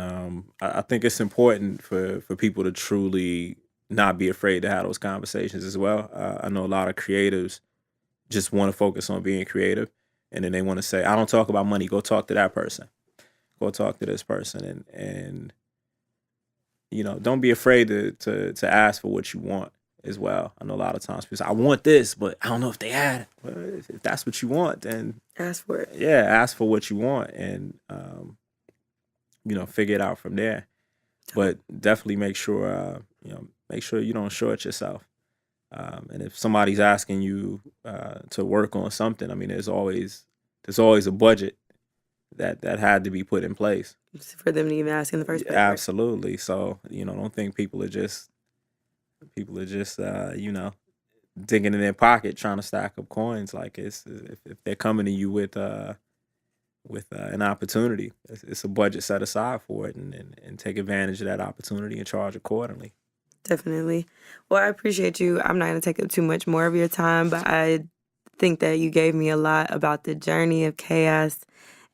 Speaker 2: I think it's important for people to truly not be afraid to have those conversations as well. I know a lot of creatives just want to focus on being creative, and then they want to say, "I don't talk about money. Go talk to that person. Go talk to this person." And you know, don't be afraid to ask for what you want as well. I know a lot of times people say, "I want this, but I don't know if they had it." Well, if that's what you want, then
Speaker 1: Ask for it.
Speaker 2: yeah, ask for what you want, and you know, figure it out from there. But definitely make sure you know, make sure you don't short yourself. And if somebody's asking you to work on something, I mean, there's always a budget that had to be put in place.
Speaker 1: Just for them to even ask in the first place. Right?
Speaker 2: Absolutely. So you know, don't think people are just you know, digging in their pocket trying to stack up coins. Like it's if they're coming to you with an opportunity, it's a budget set aside for it, and take advantage of that opportunity and charge accordingly.
Speaker 1: Definitely. Well, I appreciate you. I'm not going to take up too much more of your time, but I think that you gave me a lot about the journey of chaos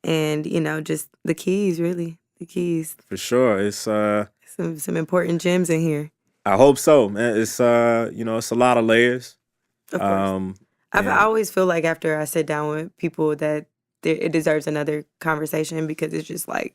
Speaker 1: and, you know, just the keys, really. The keys.
Speaker 2: For sure. It's
Speaker 1: Some important gems in here.
Speaker 2: I hope so, man. It's you know, it's a lot of layers.
Speaker 1: Of course. I
Speaker 2: And
Speaker 1: always feel like after I sit down with people that it deserves another conversation because it's just like,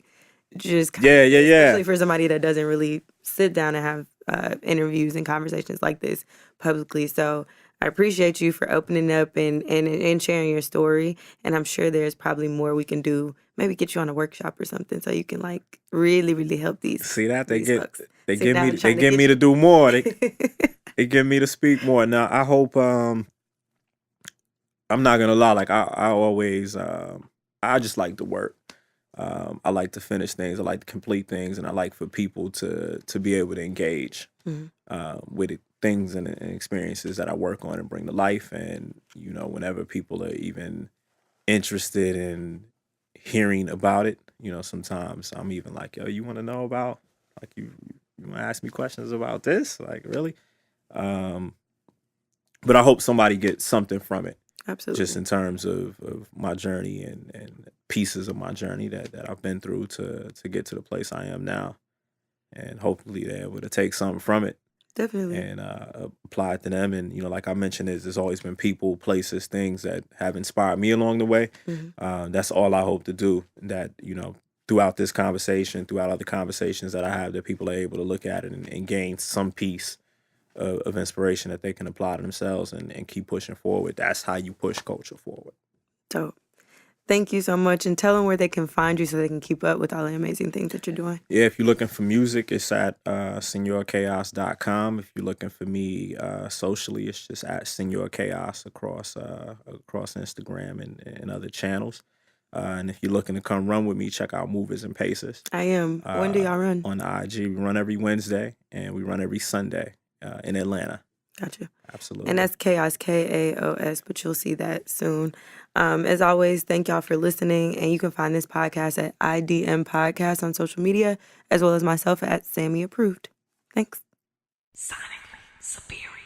Speaker 1: just
Speaker 2: yeah,
Speaker 1: especially for somebody that doesn't really sit down and have interviews and conversations like this publicly. So I appreciate you for opening up and sharing your story. And I'm sure there's probably more we can do. Maybe get you on a workshop or something so you can like really, really help these.
Speaker 2: See that
Speaker 1: these folks.
Speaker 2: they
Speaker 1: Sit
Speaker 2: get
Speaker 1: down
Speaker 2: me
Speaker 1: and try
Speaker 2: they
Speaker 1: to
Speaker 2: get
Speaker 1: get
Speaker 2: me
Speaker 1: you.
Speaker 2: to do more. They get me to speak more. Now I hope I'm not gonna lie, like I always I just like to work. I like to finish things, I like to complete things, and I like for people to be able to engage
Speaker 1: Mhm.
Speaker 2: with things and experiences that I work on and bring to life. And you know, whenever people are even interested in hearing about it, you know, sometimes I'm even like, yo, you want to know about, like, you want to ask me questions about this, like, really? um but I hope somebody gets something from it, just
Speaker 1: Absolutely.
Speaker 2: in terms of my journey and pieces of my journey that I've been through to get to the place I am now. And hopefully they're able to take something from it
Speaker 1: Definitely.
Speaker 2: and apply it to them. And you know, like I mentioned, there's always been people, places, things that have inspired me along the way.
Speaker 1: Mhm.
Speaker 2: That's all I hope to do. That you know, throughout this conversation, throughout other conversations that I have, that people are able to look at it and gain some piece of inspiration that they can apply to themselves and keep pushing forward. That's how you push culture forward.
Speaker 1: Dope. Thank you so much. And tell them where they can find you so they can keep up with all the amazing things that you're doing.
Speaker 2: Yeah, if you're looking for music, it's at senorkaos.com. If you're looking for me socially, it's just at Senor Kaos across Instagram and other channels. And if you're looking to come run with me, check out Movers and Pacers.
Speaker 1: I am. When do y'all run?
Speaker 2: On IG. We run every Wednesday and we run every Sunday in Atlanta.
Speaker 1: Gotcha.
Speaker 2: Absolutely.
Speaker 1: And that's Chaos, Kaos, but you'll see that soon. As always, thank y'all for listening. And you can find this podcast at IDM Podcast on social media, as well as myself at Sammy Approved. Thanks. Sonically superior.